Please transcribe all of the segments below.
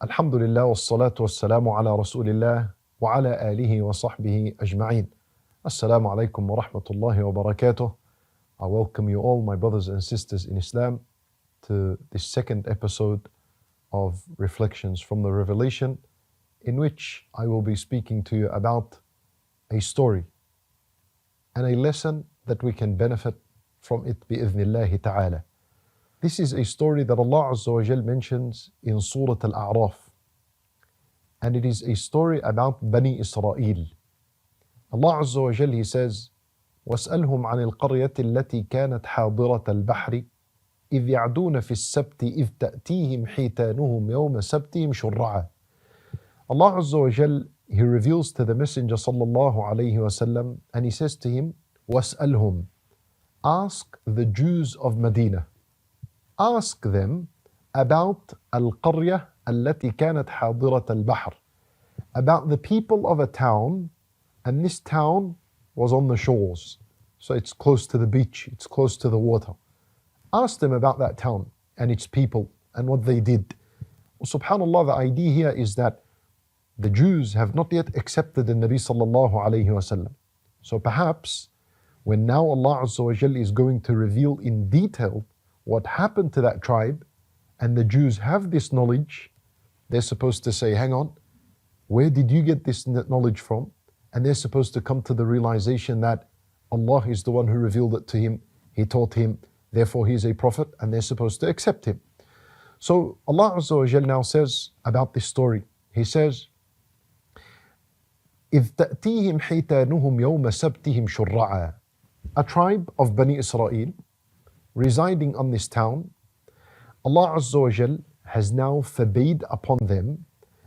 Alhamdulillah wassalatu wassalamu ala rasulillah wa ala alihi wa sahbihi ajma'in. Assalamu alaikum wa rahmatullahi wa barakatuh. I welcome you all, my brothers and sisters in Islam, to this second episode of Reflections from the Revelation, in which I will be speaking to you about a story and a lesson that we can benefit from it bi'idhnillahi ta'ala. This is a story that Allah Azza wa Jal mentions in Surah Al-A'raf, and it is a story about Bani Israel. Allah Azza wa Jal, He says, وَاسْأَلْهُمْ عَنِ الْقَرْيَةِ الَّتِي كَانَتْ حَاضِرَةَ الْبَحْرِ إِذْ يَعْدُونَ فِي السَّبْتِ إِذْ تَأْتِيهِمْ حِيتَانُهُمْ يَوْمَ سَبْتِهِمْ شُرَّعًا. Allah Azza wa Jal, He reveals to the Messenger sallallahu alayhi wa sallam, and He says to him, وَاسْأَلْهُمْ, ask the Jews of Medina. Ask them about Al-Qaryah التي كانت حاضرة البحر, about the people of a town, and this town was on the shores, so it's close to the beach, it's close to the water. Ask them about that town and its people and what they did. Subhanallah, the idea here is that the Jews have not yet accepted the Nabi sallallahu alayhi wa sallam. So perhaps when now Allah Azza wa Jalla is going to reveal in detail what happened to that tribe, and the Jews have this knowledge, they're supposed to say, hang on, where did you get this knowledge from? And they're supposed to come to the realization that Allah is the one who revealed it to him, He taught him, therefore he is a prophet, and they're supposed to accept him. So Allah Azza wa Jalla now says about this story, He says, إِذْ تَأْتِيهِمْ حِيتَانُهُمْ يَوْمَ سَبْتِهِمْ شُرَّعًا. A tribe of Bani Israel residing on this town, Allah Azza wa Jal has now forbade upon them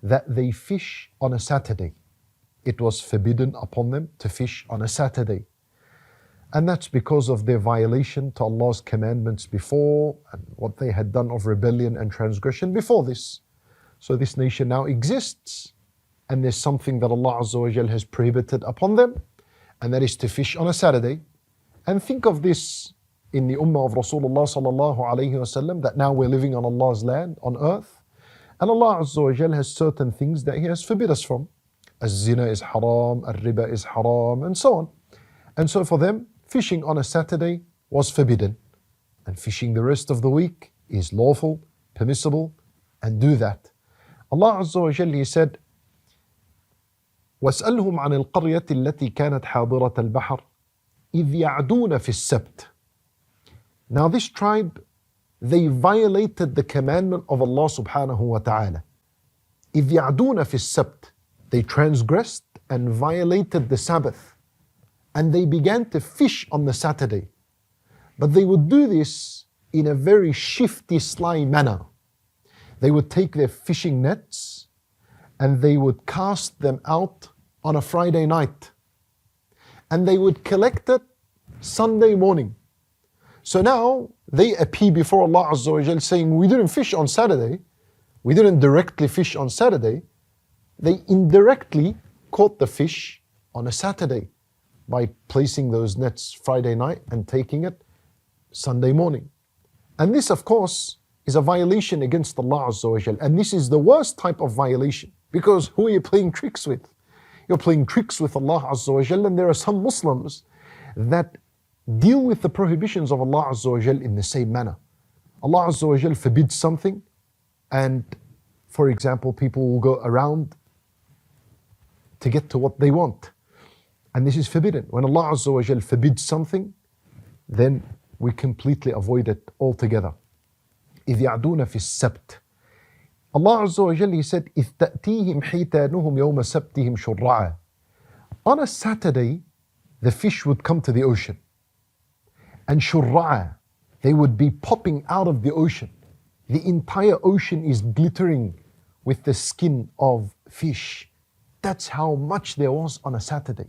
that they fish on a Saturday. It was forbidden upon them to fish on a Saturday. And that's because of their violation to Allah's commandments before, and what they had done of rebellion and transgression before this. So this nation now exists, and there's something that Allah Azza wa Jal has prohibited upon them, and that is to fish on a Saturday. And think of this in the ummah of Rasulullah sallallahu alayhi wa sallam, that now we're living on Allah's land, on earth, and Allah Azza wa Jal has certain things that He has forbid us from. As-zina is haram, al-riba is haram, and so on. And so for them, fishing on a Saturday was forbidden, and fishing the rest of the week is lawful, permissible, and do that. Allah Azza wa Jal, He said, وَاسْأَلْهُمْ عَنِ الْقَرْيَةِ الَّتِي كَانَتْ حَاضِرَةَ الْبَحْرِ إِذْ يَعْدُونَ فِي السَّبْتِ. Now this tribe, they violated the commandment of Allah subhanahu wa ta'ala. إِذْ يَعْدُونَ فِي السَّبْتِ. They transgressed and violated the Sabbath, and they began to fish on the Saturday. But they would do this in a very shifty, sly manner. They would take their fishing nets and they would cast them out on a Friday night, and they would collect it Sunday morning. So now they appear before Allah Azza wa Jal saying, we didn't fish on Saturday, we didn't directly fish on Saturday. They indirectly caught the fish on a Saturday by placing those nets Friday night and taking it Sunday morning. And this, of course, is a violation against Allah Azza wa Jal. And this is the worst type of violation, because who are you playing tricks with? You're playing tricks with Allah Azza wa Jal, and there are some Muslims that deal with the prohibitions of Allah Azza wa Jal in the same manner. Allah Azza wa Jal forbids something, and for example, people will go around to get to what they want. And this is forbidden. When Allah Azza wa Jal forbids something, then we completely avoid it altogether. إِذْ يَعْدُونَ فِي السَّبْتِ. Allah Azza wa Jal, He said, إِذْ تَأْتِيهِمْ حِيتَانُهُمْ يَوْمَ سَبْتِهِمْ شُرَّعًا. On a Saturday, the fish would come to the ocean. And shurra'a, they would be popping out of the ocean. The entire ocean is glittering with the skin of fish. That's how much there was on a Saturday.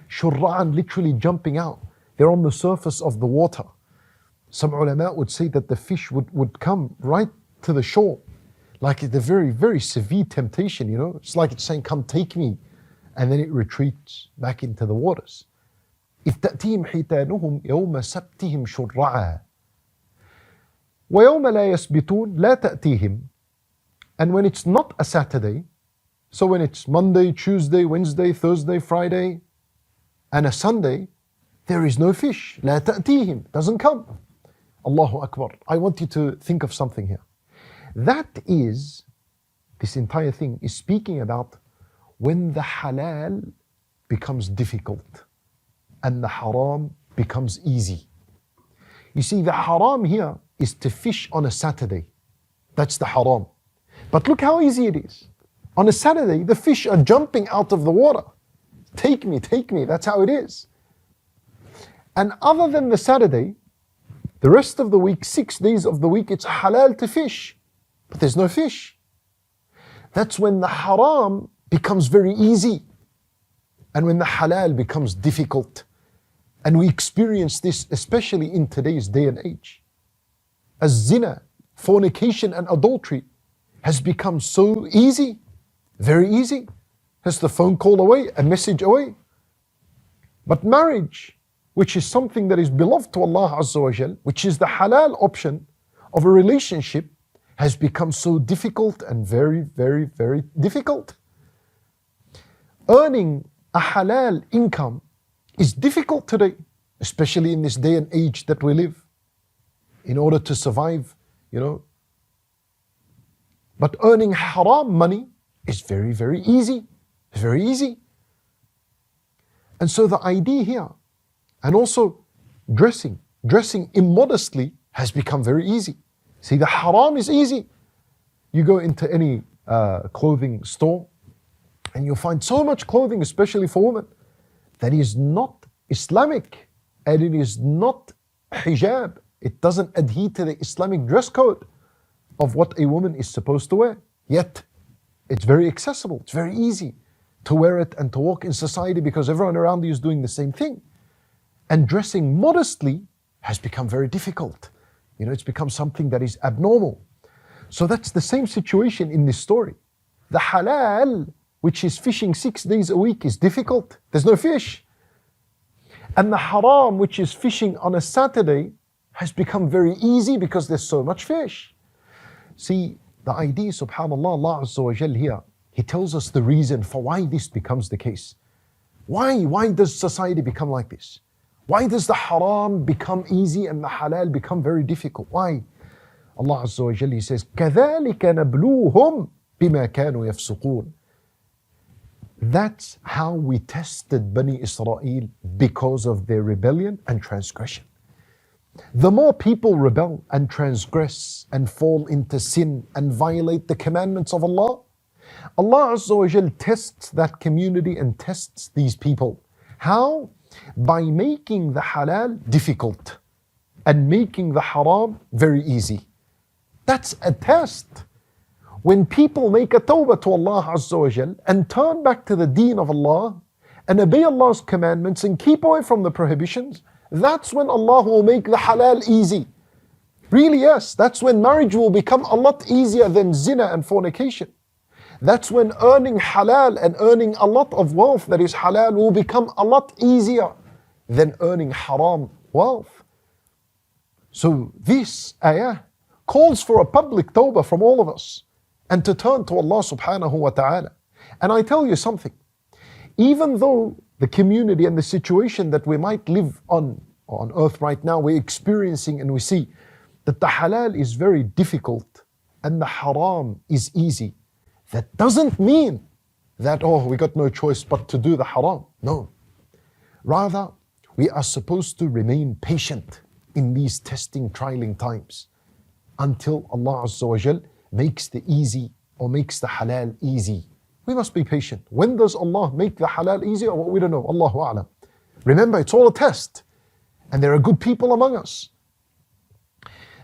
Shurra'an, literally jumping out. They're on the surface of the water. Some ulama would say that the fish would come right to the shore. Like the very, very severe temptation, you know. It's like it's saying, come take me. And then it retreats back into the waters. إِذْ تَأْتِيهِمْ حِيتَانُهُمْ يَوْمَ سَبْتِهِمْ شُرَّعًا وَيَوْمَ لَا يَسْبِتُونَ لَا تَأْتِيهِمْ. And when it's not a Saturday, so when it's Monday, Tuesday, Wednesday, Thursday, Friday, and a Sunday, there is no fish. لا تأتيهم, doesn't come. Allahu Akbar. I want you to think of something here. That is, this entire thing is speaking about when the halal becomes difficult and the haram becomes easy. You see, the haram here is to fish on a Saturday. That's the haram. But look how easy it is. On a Saturday, the fish are jumping out of the water. Take me, that's how it is. And other than the Saturday, the rest of the week, 6 days of the week, it's halal to fish. But there's no fish. That's when the haram becomes very easy. And when the halal becomes difficult. And we experience this especially in today's day and age. As zina, fornication and adultery has become so easy, very easy. Just the phone call away, a message away. But marriage, which is something that is beloved to Allah Azza wa Jal, which is the halal option of a relationship, has become so difficult and very, very, very difficult. Earning a halal income is difficult today, especially in this day and age that we live, in order to survive, But earning haram money is very, very easy. It's very easy. And so the idea here, and also dressing immodestly has become very easy. See, the haram is easy. You go into any clothing store and you'll find so much clothing, especially for women, that is not Islamic and it is not hijab. It doesn't adhere to the Islamic dress code of what a woman is supposed to wear. Yet, it's very accessible, it's very easy to wear it and to walk in society because everyone around you is doing the same thing. And dressing modestly has become very difficult. It's become something that is abnormal. So that's the same situation in this story. The halal, which is fishing 6 days a week, is difficult. There's no fish. And the haram, which is fishing on a Saturday, has become very easy because there's so much fish. See, the idea, subhanAllah, Allah Azza wa Jal here, He tells us the reason for why this becomes the case. Why does society become like this? Why does the haram become easy and the halal become very difficult? Why? Allah Azza wa Jalla, He says, كَذَلِكَ نَبْلُوهُمْ بِمَا كَانُوا يَفْسُقُونَ. That's how we tested Bani Israel because of their rebellion and transgression. The more people rebel and transgress and fall into sin and violate the commandments of Allah, Allah Azza wa Jal tests that community and tests these people. How? By making the halal difficult and making the haram very easy. That's a test. When people make a tawbah to Allah Azza wa Jal and turn back to the deen of Allah and obey Allah's commandments and keep away from the prohibitions, that's when Allah will make the halal easy. Really, yes, that's when marriage will become a lot easier than zina and fornication. That's when earning halal and earning a lot of wealth that is halal will become a lot easier than earning haram wealth. So this ayah calls for a public tawbah from all of us and to turn to Allah subhanahu wa ta'ala. And I tell you something, even though the community and the situation that we might live on earth right now, we're experiencing and we see that the halal is very difficult and the haram is easy. That doesn't mean that, we got no choice but to do the haram. No. Rather, we are supposed to remain patient in these testing, trialing times until Allah Azza wa Jal makes the easy or makes the halal easy. We must be patient. When does Allah make the halal easy? We don't know. Allahu A'lam. Remember, it's all a test. And there are good people among us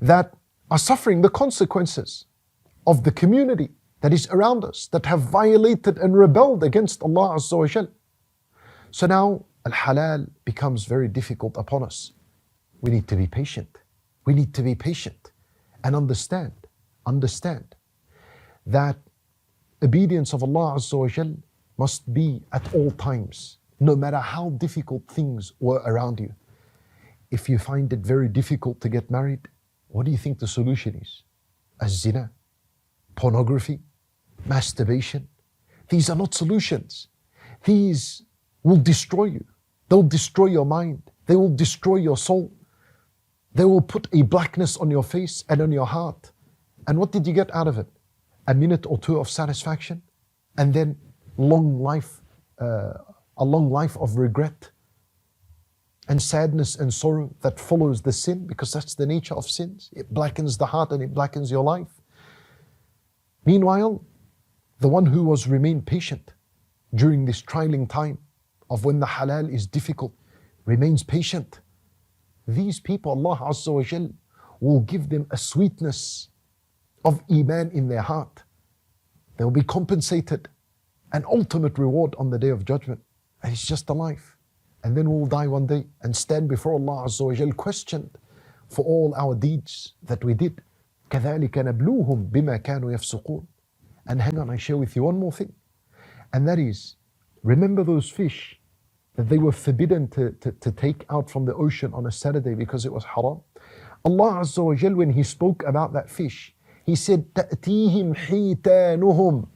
that are suffering the consequences of the community that is around us, that have violated and rebelled against Allah Azza wa Jal. So now, al-halal becomes very difficult upon us. We need to be patient. We need to be patient and understand that obedience of Allah Azza wa Jal must be at all times, no matter how difficult things were around you. If you find it very difficult to get married, what do you think the solution is? Az-zina. pornography, masturbation. These are not solutions. These will destroy you. They'll destroy your mind. They will destroy your soul. They will put a blackness on your face and on your heart. And what did you get out of it? A minute or two of satisfaction, and then a long life of regret and sadness and sorrow that follows the sin, because that's the nature of sins. It blackens the heart and it blackens your life. Meanwhile, the one who was remained patient during this trialing time of when the halal is difficult, remains patient. These people, Allah Azza wa Jal will give them a sweetness of iman in their heart. They will be compensated an ultimate reward on the Day of Judgment. And it's just a life. And then we'll die one day and stand before Allah Azza wa Jal questioned for all our deeds that we did. كَذَلِكَ نَبْلُوهُمْ بِمَا كَانُوا يَفْسُقُونَ. And hang on, I share with you one more thing. And that is, remember those fish that they were forbidden to take out from the ocean on a Saturday because it was haram? Allah Azza wa Jal, when He spoke about that fish, He said, تَأْتِيهِمْ حِيتَانُهُمْ.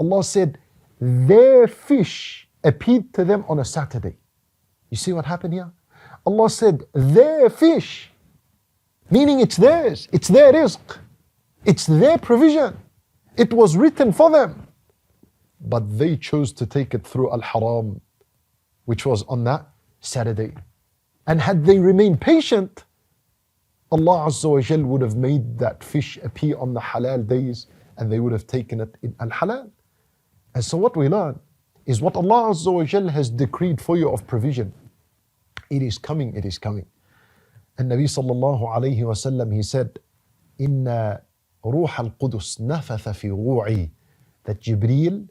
Allah said, their fish appeared to them on a Saturday. You see what happened here? Allah said, their fish, meaning it's theirs, it's their rizq, it's their provision. It was written for them. But they chose to take it through al-haram, which was on that Saturday. And had they remained patient, Allah Azza wa Jal would have made that fish appear on the halal days, and they would have taken it in al-halal. And so what we learn is what Allah Azza wa Jal has decreed for you of provision. It is coming, it is coming. And Nabi sallallahu alayhi wa sallam, he said, Inna ruh al-Qudus nafatha fi ru'i. That Jibreel,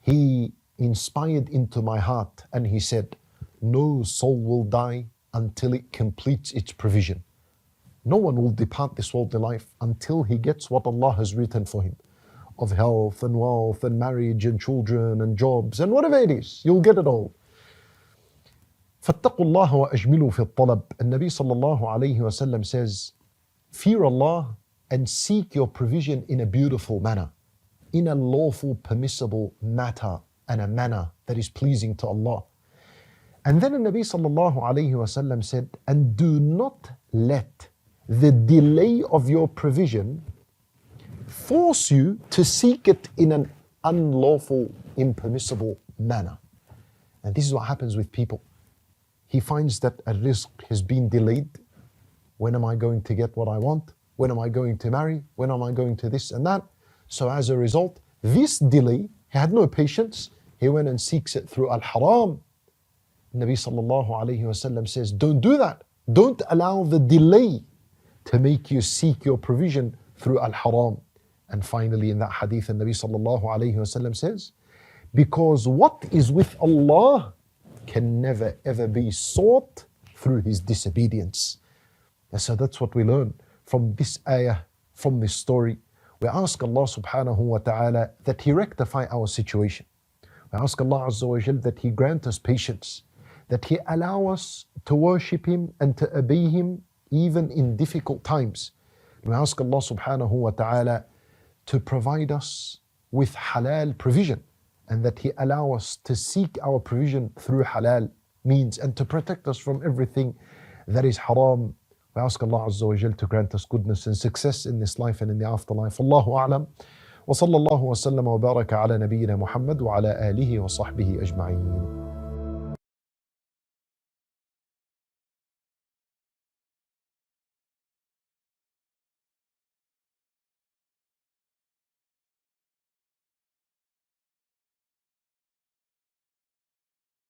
he inspired into my heart, and he said, no soul will die until it completes its provision. No one will depart this worldly life until he gets what Allah has written for him of health and wealth and marriage and children and jobs and whatever it is. You'll get it all. فَاتَّقُوا اللَّهَ وَأَجْمِلُوا فِي الطَّلَبِ. And Nabi sallallahu alayhi wa sallam says, fear Allah and seek your provision in a beautiful manner, in a lawful, permissible matter and a manner that is pleasing to Allah. And then the Nabi sallallahu alayhi wa sallam said, and do not let the delay of your provision force you to seek it in an unlawful, impermissible manner. And this is what happens with people. He finds that a rizq has been delayed. When am I going to get what I want? When am I going to marry? When am I going to this and that? So as a result, this delay, he had no patience. He went and seeks it through al-haram. Nabi sallallahu alayhi wa sallam says, don't do that. Don't allow the delay to make you seek your provision through al-haram. And finally in that hadith, the Nabi sallallahu alayhi wa sallam says, because what is with Allah can never ever be sought through His disobedience. And so that's what we learn from this ayah, from this story. We ask Allah subhanahu wa ta'ala that He rectify our situation. We ask Allah Azza wa Jal that He grant us patience, that He allow us to worship Him and to obey Him even in difficult times. We ask Allah subhanahu wa ta'ala to provide us with halal provision, and that He allow us to seek our provision through halal means, and to protect us from everything that is haram. We ask Allah Azza wa Jal to grant us goodness and success in this life and in the afterlife. Allahu a'lam. Wa sallallahu wa sallam wa baraka ala nabiyyina Muhammad wa ala alihi wa sahbihi ajma'een.